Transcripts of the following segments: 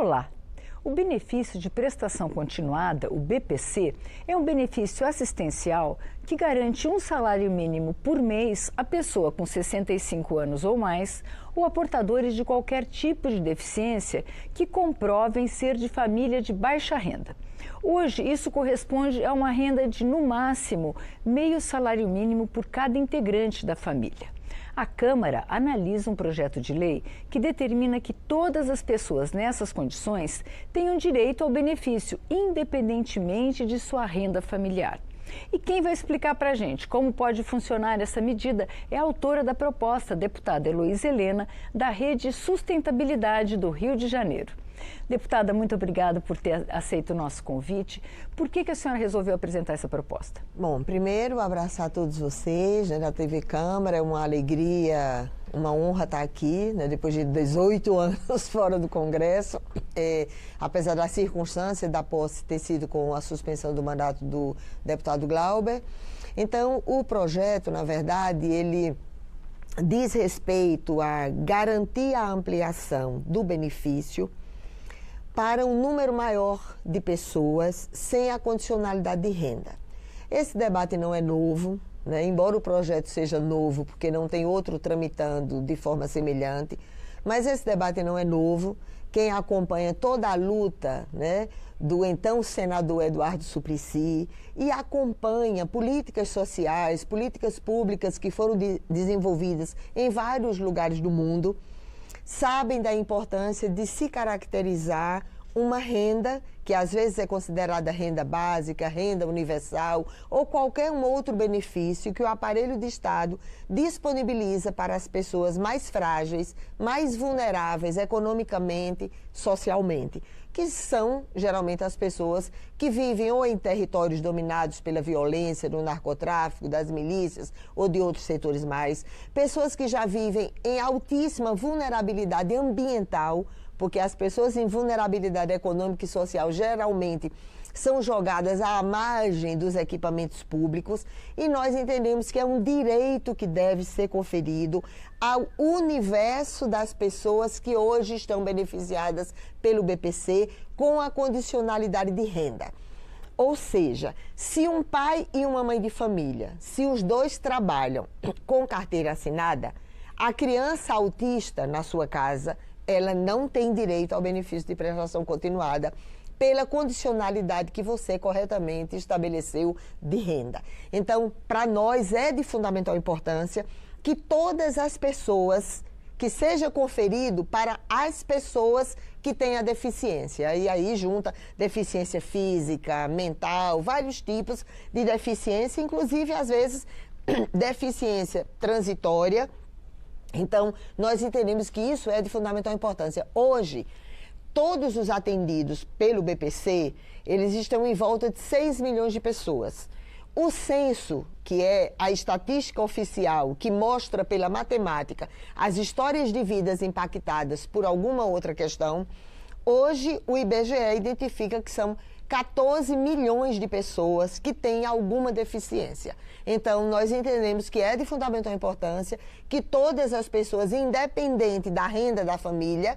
Olá! O benefício de prestação continuada, o BPC, é um benefício assistencial que garante um salário mínimo por mês a pessoa com 65 anos ou mais ou a portadores de qualquer tipo de deficiência que comprovem ser de família de baixa renda. Hoje, isso corresponde a uma renda de, no máximo, meio salário mínimo por cada integrante da família. A Câmara analisa um projeto de lei que determina que todas as pessoas nessas condições tenham direito ao benefício, independentemente de sua renda familiar. E quem vai explicar para a gente como pode funcionar essa medida é a autora da proposta, a deputada Heloísa Helena, da Rede Sustentabilidade do Rio de Janeiro. Deputada, muito obrigada por ter aceito o nosso convite. Por que a senhora resolveu apresentar essa proposta? Bom, primeiro, abraçar todos vocês, né, da TV Câmara. É uma alegria, uma honra estar aqui, né, depois de 18 anos fora do Congresso. Apesar da circunstância da posse ter sido com a suspensão do mandato do deputado Glauber. Então, o projeto, na verdade, ele diz respeito a garantir a ampliação do benefício para um número maior de pessoas sem a condicionalidade de renda. Esse debate não é novo, né? Embora o projeto seja novo, porque não tem outro tramitando de forma semelhante, mas esse debate não é novo. Quem acompanha toda a luta, né, do então senador Eduardo Suplicy e acompanha políticas sociais, políticas públicas que foram desenvolvidas em vários lugares do mundo, sabem da importância de se caracterizar uma renda que às vezes é considerada renda básica, renda universal ou qualquer um outro benefício que o aparelho de Estado disponibiliza para as pessoas mais frágeis, mais vulneráveis economicamente, socialmente, que são geralmente as pessoas que vivem ou em territórios dominados pela violência, do narcotráfico, das milícias ou de outros setores mais, pessoas que já vivem em altíssima vulnerabilidade ambiental, porque as pessoas em vulnerabilidade econômica e social geralmente são jogadas à margem dos equipamentos públicos e nós entendemos que é um direito que deve ser conferido ao universo das pessoas que hoje estão beneficiadas pelo BPC com a condicionalidade de renda. Ou seja, se um pai e uma mãe de família, se os dois trabalham com carteira assinada, a criança autista na sua casa, ela não tem direito ao benefício de prestação continuada pela condicionalidade que você corretamente estabeleceu de renda. Então, para nós é de fundamental importância que todas as pessoas, que seja conferido para as pessoas que têm a deficiência. E aí junta deficiência física, mental, vários tipos de deficiência, inclusive às vezes deficiência transitória. Então, nós entendemos que isso é de fundamental importância. Hoje, todos os atendidos pelo BPC, eles estão em volta de 6 milhões de pessoas. O censo, que é a estatística oficial, que mostra pela matemática as histórias de vidas impactadas por alguma outra questão, hoje o IBGE identifica que são 14 milhões de pessoas que têm alguma deficiência. Então, nós entendemos que é de fundamental importância que todas as pessoas, independente da renda da família,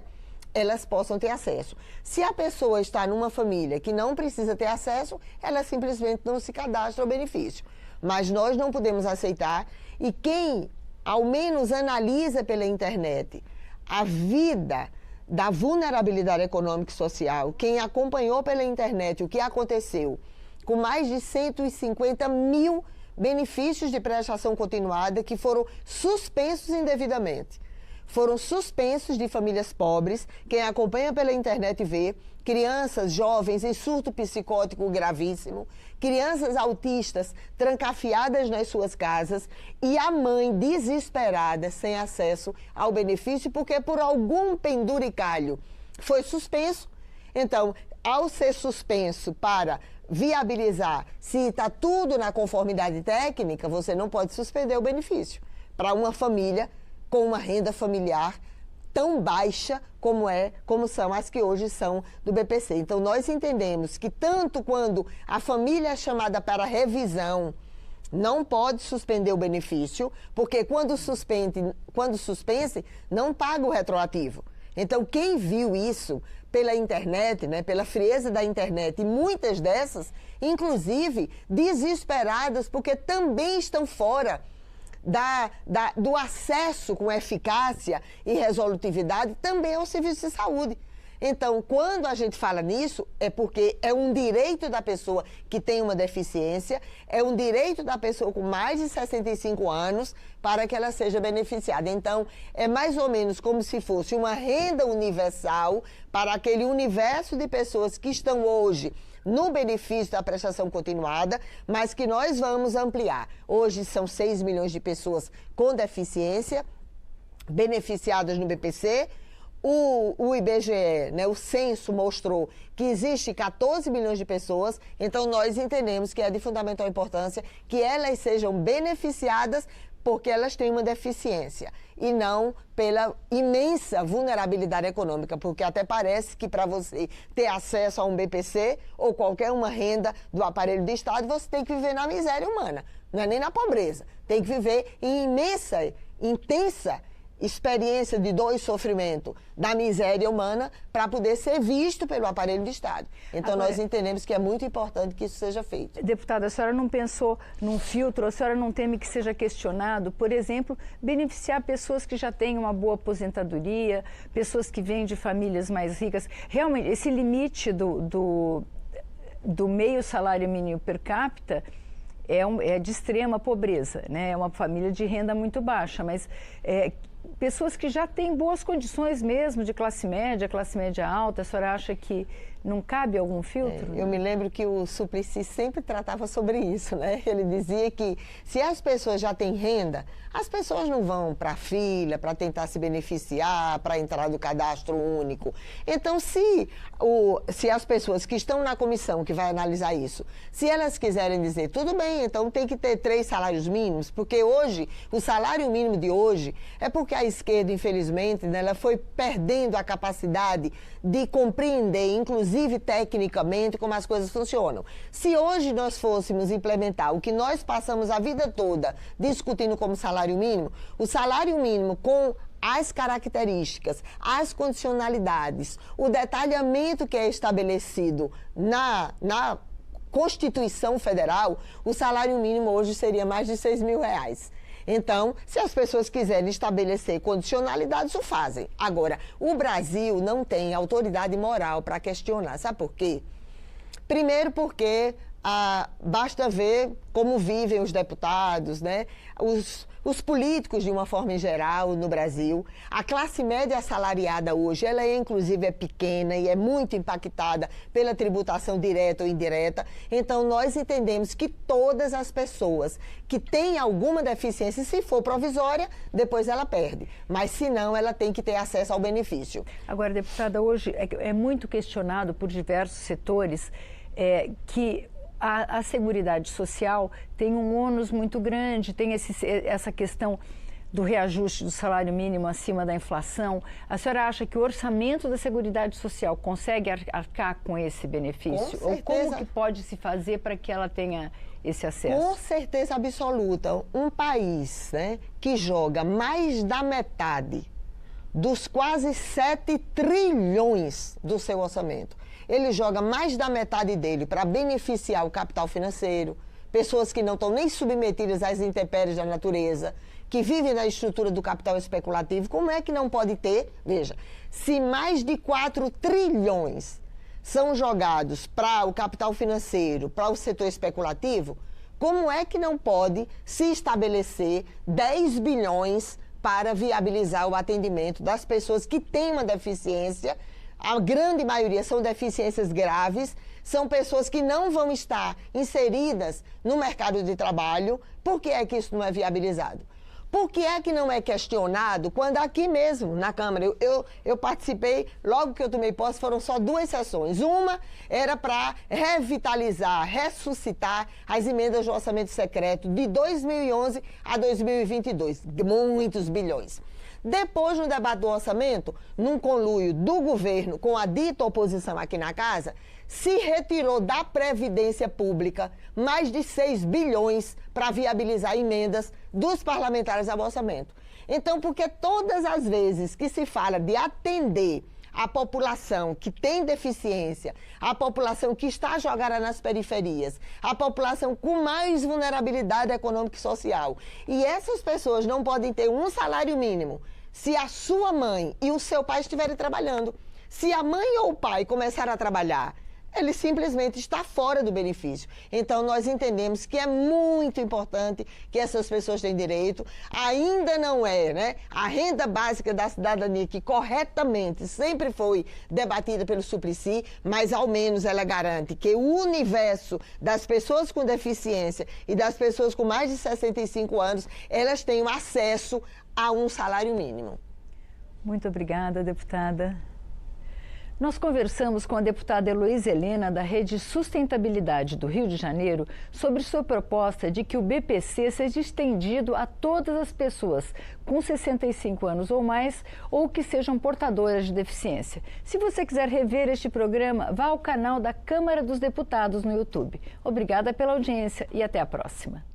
elas possam ter acesso. Se a pessoa está numa família que não precisa ter acesso, ela simplesmente não se cadastra ao benefício. Mas nós não podemos aceitar, e quem, ao menos, analisa pela internet a vida da vulnerabilidade econômica e social, quem acompanhou pela internet o que aconteceu com mais de 150 mil benefícios de prestação continuada que foram suspensos indevidamente. Foram suspensos de famílias pobres, quem acompanha pela internet vê, crianças jovens em surto psicótico gravíssimo, crianças autistas trancafiadas nas suas casas e a mãe desesperada sem acesso ao benefício porque por algum penduricalho foi suspenso. Então, ao ser suspenso para viabilizar se está tudo na conformidade técnica, você não pode suspender o benefício para uma família com uma renda familiar tão baixa como são as que hoje são do BPC. Então, nós entendemos que tanto quando a família é chamada para revisão, não pode suspender o benefício, porque quando suspense, não paga o retroativo. Então, quem viu isso pela internet, né, pela frieza da internet, e muitas dessas, inclusive, desesperadas, porque também estão fora do acesso com eficácia e resolutividade também ao serviço de saúde. Então, quando a gente fala nisso, é porque é um direito da pessoa que tem uma deficiência, é um direito da pessoa com mais de 65 anos para que ela seja beneficiada. Então, é mais ou menos como se fosse uma renda universal para aquele universo de pessoas que estão hoje no benefício da prestação continuada, mas que nós vamos ampliar. Hoje são 6 milhões de pessoas com deficiência beneficiadas no BPC. O IBGE, né, o censo mostrou que existe 14 milhões de pessoas, então nós entendemos que é de fundamental importância que elas sejam beneficiadas porque elas têm uma deficiência e não pela imensa vulnerabilidade econômica, porque até parece que para você ter acesso a um BPC ou qualquer uma renda do aparelho do Estado, você tem que viver na miséria humana, não é nem na pobreza, tem que viver em imensa, intensa experiência de dor e sofrimento da miséria humana para poder ser visto pelo aparelho do Estado. Então, nós entendemos que é muito importante que isso seja feito. Deputada, a senhora não pensou num filtro, a senhora não teme que seja questionado, por exemplo, beneficiar pessoas que já têm uma boa aposentadoria, pessoas que vêm de famílias mais ricas? Realmente, esse limite do meio salário mínimo per capita é de extrema pobreza, né? É uma família de renda muito baixa, mas pessoas que já têm boas condições mesmo, de classe média alta, a senhora acha que não cabe algum filtro? Eu me lembro que o Suplicy sempre tratava sobre isso, né? Ele dizia que se as pessoas já têm renda, as pessoas não vão para a fila para tentar se beneficiar, para entrar no cadastro único. Então, se as pessoas que estão na comissão que vai analisar isso, se elas quiserem dizer, tudo bem, então tem que ter 3 salários mínimos, porque hoje, o salário mínimo de hoje, é porque a esquerda, infelizmente, né, ela foi perdendo a capacidade de compreender, inclusive tecnicamente, como as coisas funcionam. Se hoje nós fôssemos implementar o que nós passamos a vida toda discutindo como salário mínimo, o salário mínimo com as características, as condicionalidades, o detalhamento que é estabelecido na Constituição Federal, o salário mínimo hoje seria mais de 6 mil reais. Então, se as pessoas quiserem estabelecer condicionalidades, o fazem. Agora, o Brasil não tem autoridade moral para questionar. Sabe por quê? Primeiro porque basta ver como vivem os deputados, né? Os políticos, de uma forma em geral, no Brasil. A classe média assalariada hoje, ela inclusive é pequena e é muito impactada pela tributação direta ou indireta. Então, nós entendemos que todas as pessoas que têm alguma deficiência, se for provisória, depois ela perde. Mas, se não, ela tem que ter acesso ao benefício. Agora, deputada, hoje é muito questionado por diversos setores que a Seguridade Social tem um ônus muito grande, tem essa questão do reajuste do salário mínimo acima da inflação. A senhora acha que o orçamento da Seguridade Social consegue arcar com esse benefício? Com certeza. Ou como que pode se fazer para que ela tenha esse acesso? Com certeza absoluta. Um país, né, que joga mais da metade dos quase 7 trilhões do seu orçamento, ele joga mais da metade dele para beneficiar o capital financeiro, pessoas que não estão nem submetidas às intempéries da natureza, que vivem na estrutura do capital especulativo. Como é que não pode ter? Veja, se mais de 4 trilhões são jogados para o capital financeiro, para o setor especulativo, como é que não pode se estabelecer 10 bilhões para viabilizar o atendimento das pessoas que têm uma deficiência? A grande maioria são deficiências graves, são pessoas que não vão estar inseridas no mercado de trabalho. Por que é que isso não é viabilizado? Por que é que não é questionado quando aqui mesmo, na Câmara, eu participei, logo que eu tomei posse, foram só 2 sessões. Uma era para revitalizar, ressuscitar as emendas do orçamento secreto de 2011 a 2022, muitos bilhões. Depois, no debate do orçamento, num conluio do governo com a dita oposição aqui na casa, se retirou da Previdência Pública mais de 6 bilhões para viabilizar emendas dos parlamentares ao orçamento. Então, porque todas as vezes que se fala de atender a população que tem deficiência, a população que está jogada nas periferias, a população com mais vulnerabilidade econômica e social. E essas pessoas não podem ter um salário mínimo se a sua mãe e o seu pai estiverem trabalhando. Se a mãe ou o pai começar a trabalhar, ele simplesmente está fora do benefício. Então, nós entendemos que é muito importante que essas pessoas tenham direito. Ainda não é, né? A renda básica da cidadania, que corretamente sempre foi debatida pelo Suplicy, mas ao menos ela garante que o universo das pessoas com deficiência e das pessoas com mais de 65 anos, elas tenham acesso a um salário mínimo. Muito obrigada, deputada. Nós conversamos com a deputada Heloísa Helena, da Rede Sustentabilidade do Rio de Janeiro, sobre sua proposta de que o BPC seja estendido a todas as pessoas com 65 anos ou mais ou que sejam portadoras de deficiência. Se você quiser rever este programa, vá ao canal da Câmara dos Deputados no YouTube. Obrigada pela audiência e até a próxima.